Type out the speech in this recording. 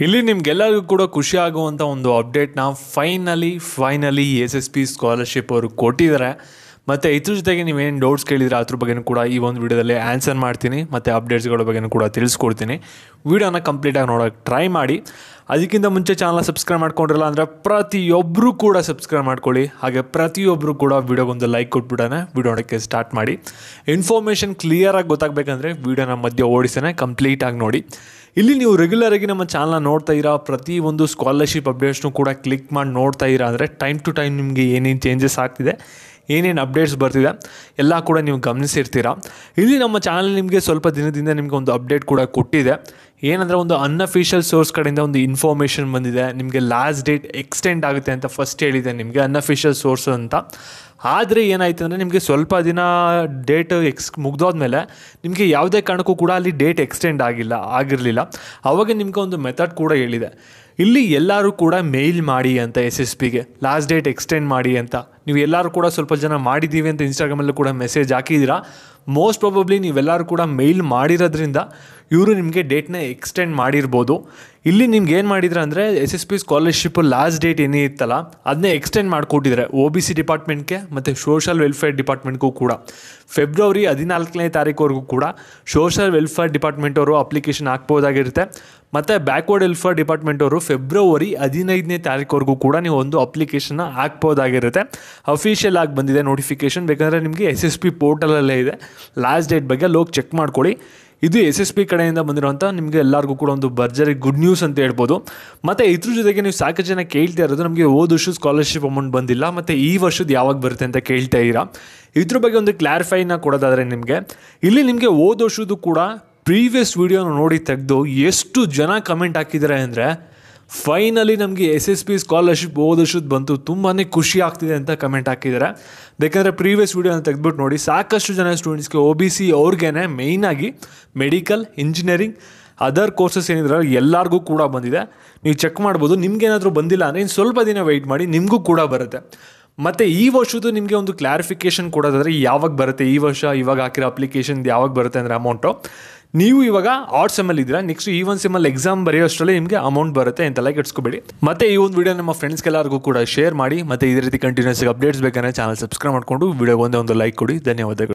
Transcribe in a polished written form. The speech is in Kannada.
ಇಲ್ಲಿ ನಿಮಗೆಲ್ಲರಿಗೂ ಕೂಡ ಖುಷಿ ಆಗುವಂಥ ಒಂದು ಅಪ್ಡೇಟ್ನ ಫೈನಲಿ SSP ಸ್ಕಾಲರ್ಶಿಪ್ ಅವರು ಕೊಟ್ಟಿದ್ದಾರೆ. ಮತ್ತು ಇದ್ರ ಜೊತೆಗೆ ನೀವೇನು ಡೌಟ್ಸ್ ಕೇಳಿದರೆ ಅದ್ರ ಬಗ್ಗೆಯೂ ಕೂಡ ಈ ಒಂದು ವಿಡಿಯೋದಲ್ಲಿ ಆನ್ಸರ್ ಮಾಡ್ತೀನಿ ಮತ್ತು ಅಪ್ಡೇಟ್ಸ್ಗಳ ಬಗ್ಗೆಯೂ ಕೂಡ ತಿಳಿಸ್ಕೊಡ್ತೀನಿ. ವಿಡಿಯೋನ ಕಂಪ್ಲೀಟಾಗಿ ನೋಡೋಕ್ಕೆ ಟ್ರೈ ಮಾಡಿ. ಅದಕ್ಕಿಂತ ಮುಂಚೆ ಚಾನಲ್ನ ಸಬ್ಸ್ಕ್ರೈಬ್ ಮಾಡ್ಕೊಂಡಿರಲ್ಲ ಅಂದರೆ ಪ್ರತಿಯೊಬ್ಬರು ಕೂಡ ಸಬ್ಸ್ಕ್ರೈಬ್ ಮಾಡ್ಕೊಳ್ಳಿ. ಹಾಗೆ ಪ್ರತಿಯೊಬ್ಬರು ಕೂಡ ವಿಡಿಯೋಗೊಂದು ಲೈಕ್ ಕೊಟ್ಬಿಡೋಣ. ವಿಡಿಯೋ ನೋಡೋಕ್ಕೆ ಸ್ಟಾರ್ಟ್ ಮಾಡಿ. ಇನ್ಫಾರ್ಮೇಷನ್ ಕ್ಲಿಯರಾಗಿ ಗೊತ್ತಾಗಬೇಕಂದ್ರೆ ವಿಡಿಯೋನ ಮಧ್ಯೆ ಓಡಿಸೋಣ, ಕಂಪ್ಲೀಟಾಗಿ ನೋಡಿ. ಇಲ್ಲಿ ನೀವು ರೆಗ್ಯುಲರಾಗಿ ನಮ್ಮ ಚಾನಲ್ನ ನೋಡ್ತಾ ಇರೋ ಪ್ರತಿಯೊಂದು ಸ್ಕಾಲರ್ಶಿಪ್ ಅಪ್ಡೇಟ್ಸ್ನೂ ಕೂಡ ಕ್ಲಿಕ್ ಮಾಡಿ ನೋಡ್ತಾ ಇರೋ ಅಂದರೆ ಟೈಮ್ ಟು ಟೈಮ್ ನಿಮಗೆ ಏನೇನು ಚೇಂಜಸ್ ಆಗ್ತಿದೆ, ಏನೇನು ಅಪ್ಡೇಟ್ಸ್ ಬರ್ತಿದೆ ಎಲ್ಲ ಕೂಡ ನೀವು ಗಮನಿಸಿರ್ತೀರ. ಇಲ್ಲಿ ನಮ್ಮ ಚಾನಲ್ ನಿಮಗೆ ಸ್ವಲ್ಪ ದಿನದಿಂದ ನಿಮಗೆ ಒಂದು ಅಪ್ಡೇಟ್ ಕೂಡ ಕೊಟ್ಟಿದೆ. ಏನಂದರೆ ಒಂದು ಅನ್ಅಫಿಷಿಯಲ್ ಸೋರ್ಸ್ ಕಡೆಯಿಂದ ಒಂದು ಇನ್ಫಾರ್ಮೇಷನ್ ಬಂದಿದೆ. ನಿಮಗೆ ಲಾಸ್ಟ್ ಡೇಟ್ ಎಕ್ಸ್ಟೆಂಡ್ ಆಗುತ್ತೆ ಅಂತ ಫಸ್ಟ್ ಹೇಳಿದೆ ನಿಮಗೆ, ಅನ್ಅಫಿಷಿಯಲ್ ಸೋರ್ಸ್ ಅಂತ. ಆದರೆ ಏನಾಯಿತು ಅಂದರೆ ನಿಮಗೆ ಸ್ವಲ್ಪ ದಿನ ಡೇಟ್ ಮುಗ್ದೋದ್ಮೇಲೆ ನಿಮಗೆ ಯಾವುದೇ ಕಾರಣಕ್ಕೂ ಕೂಡ ಅಲ್ಲಿ ಡೇಟ್ ಎಕ್ಸ್ಟೆಂಡ್ ಆಗಿರಲಿಲ್ಲ. ಆವಾಗ ನಿಮಗೆ ಒಂದು ಮೆಥಡ್ ಕೂಡ ಹೇಳಿದೆ. ಇಲ್ಲಿ ಎಲ್ಲರೂ ಕೂಡ ಮೇಲ್ ಮಾಡಿ ಅಂತ SSPಗೆ ಲಾಸ್ಟ್ ಡೇಟ್ ಎಕ್ಸ್ಟೆಂಡ್ ಮಾಡಿ ಅಂತ. ನೀವು ಎಲ್ಲರೂ ಕೂಡ ಸ್ವಲ್ಪ ಜನ ಮಾಡಿದ್ದೀವಿ ಅಂತ ಇನ್ಸ್ಟಾಗ್ರಾಮಲ್ಲೂ ಕೂಡ ಮೆಸೇಜ್ ಹಾಕಿದ್ದೀರಾ. ಮೋಸ್ಟ್ ಪ್ರಾಬಬ್ಲಿ ನೀವೆಲ್ಲರೂ ಕೂಡ ಮೇಲ್ ಮಾಡಿರೋದ್ರಿಂದ ಇವರು ನಿಮಗೆ ಡೇಟ್ನ ಎಕ್ಸ್ಟೆಂಡ್ ಮಾಡಿರ್ಬೋದು. ಇಲ್ಲಿ ನಿಮ್ಗೆ ಏನು ಮಾಡಿದ್ರೆ ಅಂದರೆ SSP ಸ್ಕಾಲರ್ಶಿಪ್ ಲಾಸ್ಟ್ ಡೇಟ್ ಏನೇ ಇತ್ತಲ್ಲ ಅದನ್ನೇ ಎಕ್ಸ್ಟೆಂಡ್ ಮಾಡಿಕೊಟ್ಟಿದ್ದಾರೆ OBC ಡಿಪಾರ್ಟ್ಮೆಂಟ್ಗೆ ಮತ್ತು ಸೋಷಲ್ ವೆಲ್ಫೇರ್ ಡಿಪಾರ್ಟ್ಮೆಂಟ್ಗೂ ಕೂಡ. ಫೆಬ್ರವರಿ 14ನೇ ತಾರೀಕುವರೆಗೂ ಕೂಡ ಸೋಷಲ್ ವೆಲ್ಫೇರ್ ಡಿಪಾರ್ಟ್ಮೆಂಟ್ ಅವರು ಅಪ್ಲಿಕೇಶನ್ ಹಾಕ್ಬೋದಾಗಿರುತ್ತೆ. ಮತ್ತು ಬ್ಯಾಕ್ವರ್ಡ್ ವೆಲ್ಫೇರ್ ಡಿಪಾರ್ಟ್ಮೆಂಟ್ ಅವರು ಫೆಬ್ರವರಿ 15ನೇ ತಾರೀಕುವರೆಗೂ ಕೂಡ ನೀವು ಒಂದು ಅಪ್ಲಿಕೇಶನ್ನ ಹಾಕ್ಬೋದಾಗಿರುತ್ತೆ. ಅಫಿಷಿಯಲ್ ಆಗಿ ಬಂದಿದೆ ನೋಟಿಫಿಕೇಷನ್. ಬೇಕಂದರೆ ನಿಮಗೆ SSP ಪೋರ್ಟಲಲ್ಲೇ ಇದೆ. ಲಾಸ್ಟ್ ಡೇಟ್ ಬಗ್ಗೆ ಲೋಗಿ ಚೆಕ್ ಮಾಡ್ಕೊಳ್ಳಿ. ಇದು SSP ಕಡೆಯಿಂದ ಬಂದಿರೋಂಥ ನಿಮಗೆ ಎಲ್ಲರಿಗೂ ಕೂಡ ಒಂದು ಭರ್ಜರಿ ಗುಡ್ ನ್ಯೂಸ್ ಅಂತ ಹೇಳ್ಬೋದು. ಮತ್ತು ಇದ್ರ ಜೊತೆಗೆ ನೀವು ಸಾಕಷ್ಟು ಜನ ಕೇಳ್ತಾ ಇರೋದು ನಮಗೆ ಹೋದ ವರ್ಷ ಸ್ಕಾಲರ್ಶಿಪ್ ಅಮೌಂಟ್ ಬಂದಿಲ್ಲ ಮತ್ತು ಈ ವರ್ಷದ ಯಾವಾಗ ಬರುತ್ತೆ ಅಂತ ಕೇಳ್ತಾ ಇದ್ದೀರಾ. ಇದ್ರ ಬಗ್ಗೆ ಒಂದು ಕ್ಲಾರಿಫೈನ ಕೊಡೋದಾದರೆ ಇಲ್ಲಿ ನಿಮಗೆ ಹೋದ ವರ್ಷದ್ದು ಕೂಡ ಪ್ರೀವಿಯಸ್ ವೀಡಿಯೋನ ನೋಡಿ ತೆಗೆದು ಎಷ್ಟು ಜನ ಕಮೆಂಟ್ ಹಾಕಿದ್ದಾರೆ ಅಂದರೆ ಫೈನಲಿ ನಮಗೆ SSP ಸ್ಕಾಲರ್ಶಿಪ್ ಹೋದ ವರ್ಷದ್ದು ಬಂತು, ತುಂಬಾ ಖುಷಿ ಆಗ್ತಿದೆ ಅಂತ ಕಮೆಂಟ್ ಹಾಕಿದ್ದಾರೆ. ಬೇಕಂದರೆ ಪ್ರೀವಿಯಸ್ ವೀಡಿಯೋನ ತೆಗೆದ್ಬಿಟ್ಟು ನೋಡಿ. ಸಾಕಷ್ಟು ಜನ ಸ್ಟೂಡೆಂಟ್ಸ್ಗೆ OBC ಅವ್ರಿಗೇ ಮೇಯ್ನಾಗಿ ಮೆಡಿಕಲ್, ಇಂಜಿನಿಯರಿಂಗ್, ಅದರ್ ಕೋರ್ಸಸ್ ಏನಿದ್ರೆ ಎಲ್ಲರಿಗೂ ಕೂಡ ಬಂದಿದೆ. ನೀವು ಚೆಕ್ ಮಾಡ್ಬೋದು. ನಿಮ್ಗೇನಾದರೂ ಬಂದಿಲ್ಲ ಅಂದರೆ ಇನ್ನು ಸ್ವಲ್ಪ ದಿನ ವೆಯ್ಟ್ ಮಾಡಿ, ನಿಮಗೂ ಕೂಡ ಬರುತ್ತೆ. ಮತ್ತು ಈ ವರ್ಷದ್ದು ನಿಮಗೆ ಒಂದು ಕ್ಲಾರಿಫಿಕೇಷನ್ ಕೊಡೋದಾದರೆ ಯಾವಾಗ ಬರುತ್ತೆ, ಈ ವರ್ಷ ಇವಾಗ ಹಾಕಿರೋ ಅಪ್ಲಿಕೇಶನ್ ಯಾವಾಗ ಬರುತ್ತೆ ಅಂದರೆ ಅಮೌಂಟು ನೀವು ಇವಾಗ ಆರ್ಟ್ ಸೆಮ್ಮಲ್ಲಿ ಇದ್ದೀರಾ, ನೆಕ್ಸ್ಟ್ ಈ ಒಂದು ಸೆಮ್ಮಲ್ಲಿ ಎಕ್ಸಾಮ್ ಬರೆಯೋಷ್ಟರಲ್ಲಿ ನಿಮಗೆ ಅಮೌಂಟ್ ಬರುತ್ತೆ ಅಂತೆಲ್ಲ ಕೆಡ್ಸ್ಕೊಬೇಡಿ. ಮತ್ತು ಈ ಒಂದು ವಿಡಿಯೋ ನಮ್ಮ ಫ್ರೆಂಡ್ಸ್ಗೆಲ್ಲರಿಗೂ ಕೂಡ ಶೇರ್ ಮಾಡಿ. ಮತ್ತು ಇದೇ ರೀತಿ ಕಂಟಿನ್ಯೂಸ್ ಅಪ್ಡೇಟ್ಸ್ ಬೇಕಂದರೆ ಚಾನಲ್ ಸಬ್ಸ್ಕ್ರೈಬ್ ಮಾಡಿಕೊಂಡು ವಿಡಿಯೋಗೆ ಒಂದು ಲೈಕ್ ಕೊಡಿ. ಧನ್ಯವಾದಗಳು.